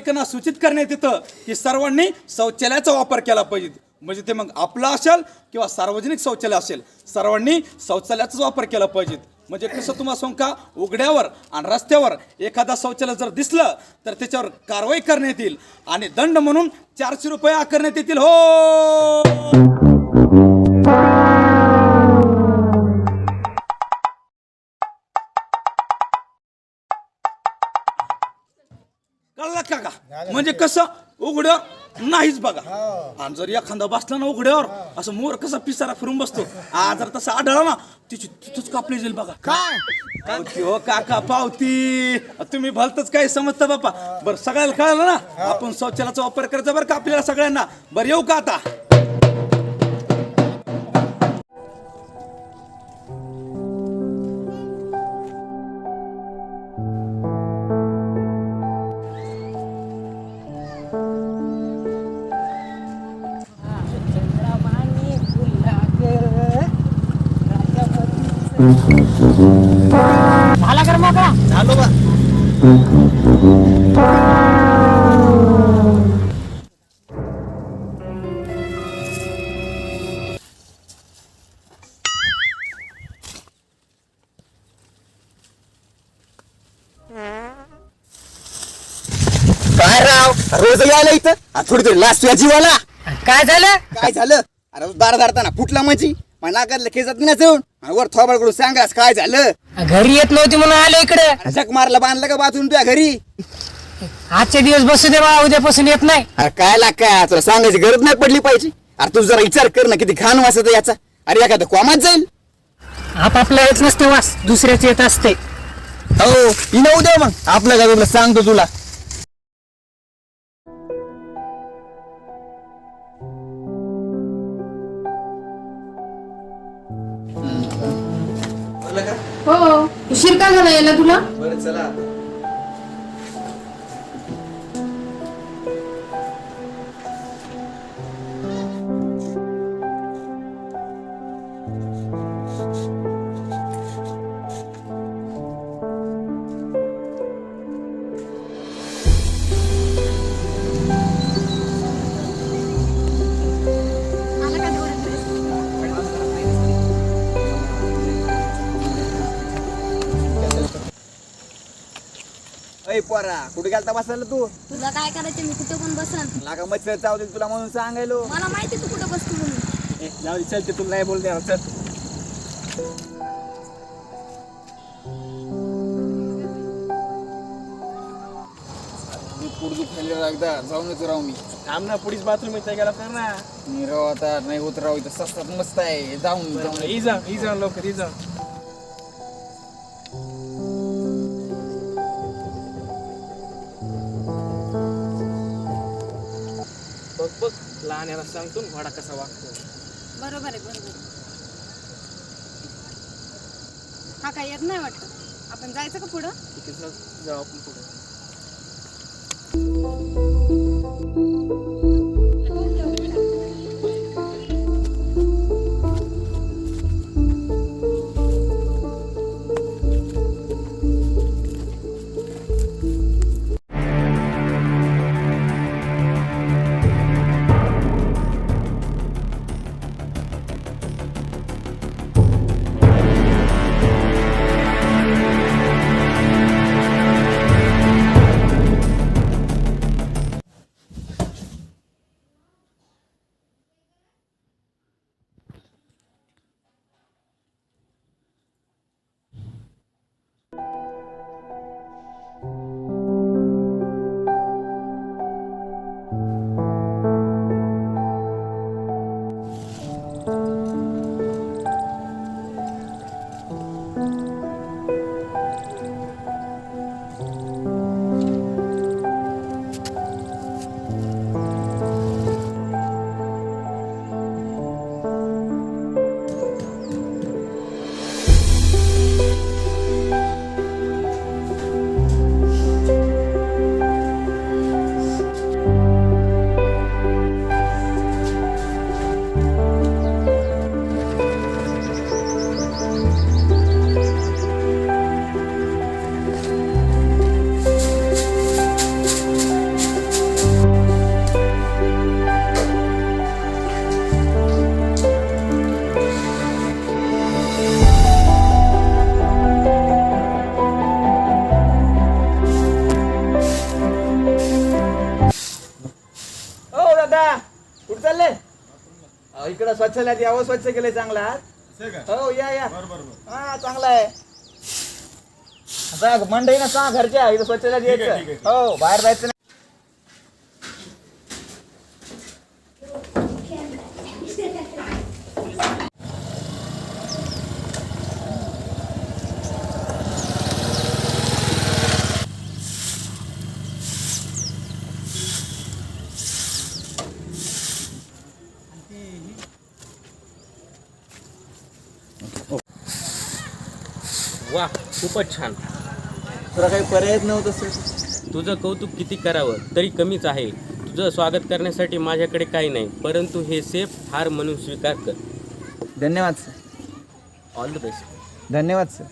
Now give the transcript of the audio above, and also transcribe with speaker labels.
Speaker 1: नागरिकांना सूचित करण्यात येतं की सर्वांनी शौचालयाचा वापर केला पाहिजे. म्हणजे ते मग आपला असेल किंवा सार्वजनिक शौचालय असेल, सर्वांनी शौचालयाचाच वापर केला पाहिजे. म्हणजे कसं तुम्हाला सांगू का, उघड्यावर आणि रस्त्यावर एखादा शौचालय जर दिसलं तर त्याच्यावर कारवाई करण्यात येईल आणि दंड म्हणून 400 रुपये आकारण्यात येतील. हो, कळलं का? म्हणजे कसं उघड्यावर नाहीच बघा. आणि जर एखादा बसला ना उघड्यावर, असं मोर कसा पिसारा फिरून बसतो, जर तसं आढळला ना तिची तिथंच कापली जाईल बघा. काय पावती हो काका, पावती. तुम्ही भलतच काही समजता बापा. बरं, सगळ्याला कळलं ना आपण शौचालयाचा वापर करायचा बरं का आपल्याला सगळ्यांना. बरं, येऊ का आता?
Speaker 2: झाला कर मोकळा.
Speaker 1: झालो बा.
Speaker 3: काय राव, रोज यायला इथं थोडी तरी लास्ट या जीवाला.
Speaker 2: काय झालं?
Speaker 3: काय झालं? अरे दार धाडताना फुटला माझी नाकातलं खेचत नाही जाऊन वर थोबाडकडून सांगास काय झालं.
Speaker 2: घरी येत नव्हती म्हणून आलो इकडे.
Speaker 3: झक मारला बांधलं का बाथरूम तुझ्या घरी?
Speaker 2: आजचे दिवस बसू दे बा, उद्यापासून येत नाही.
Speaker 3: अरे काय लाग काय, तुला सांगायची गरज नाही पडली पाहिजे. अरे तू जरा विचार कर ना, किती घाण वास येतो याचा. अरे एखादं कोमात जाईल.
Speaker 2: आपापला येत नसते वास, दुसऱ्याच येत असते.
Speaker 3: हो, येऊ दे मग आपलं काय, तुला सांगतो तुला.
Speaker 4: हो, उशीर का झाला यायला तुला?
Speaker 3: बरं चला. अय पोरा, कुठे गेलता बसायला तू?
Speaker 4: तुला काय करायचं, मी कुठे पण बसन.
Speaker 3: लागा मच्छर चावते तुला म्हणून सांगायलो.
Speaker 4: मला माहिती तू कुठे बसतो म्हणून.
Speaker 3: जाऊ दे, चल ते तुला नाही बोलते. चल पुढे दुखायला एकदा जाऊन येतो राव मी.
Speaker 1: थांब ना, पुढीच बाथरूम येते गेला कर ना.
Speaker 3: मी राव आता नाही होत राव, इथं सस्तात मस्त आहे. जाऊन
Speaker 1: जा लवकर जा. बघ लहान याला सांगतो ना घोडा कसा वागतो.
Speaker 4: बरोबर आहे, बरोबर. हा काय येत नाही वाटतं. आपण जायचं का पुढं?
Speaker 1: जाऊ आपण पुढे.
Speaker 3: इकडं स्वच्छालयात यावं, स्वच्छ केलंय चांगला. हो या या. हा चांगला आहे. आता मंडई ना सांग घरच्या इथं स्वच्छालयात यायचं. हो बाहेर जायचं नाही.
Speaker 5: वा, खूपच छान.
Speaker 3: तुला काही पर्यायच नव्हतं सर.
Speaker 5: तुझं कौतुक किती करावं तरी कमीच आहे. तुझं स्वागत करण्यासाठी माझ्याकडे काही नाही, परंतु हे सेफ हार म्हणून स्वीकार कर.
Speaker 3: धन्यवाद सर.
Speaker 5: All the best.
Speaker 3: धन्यवाद सर.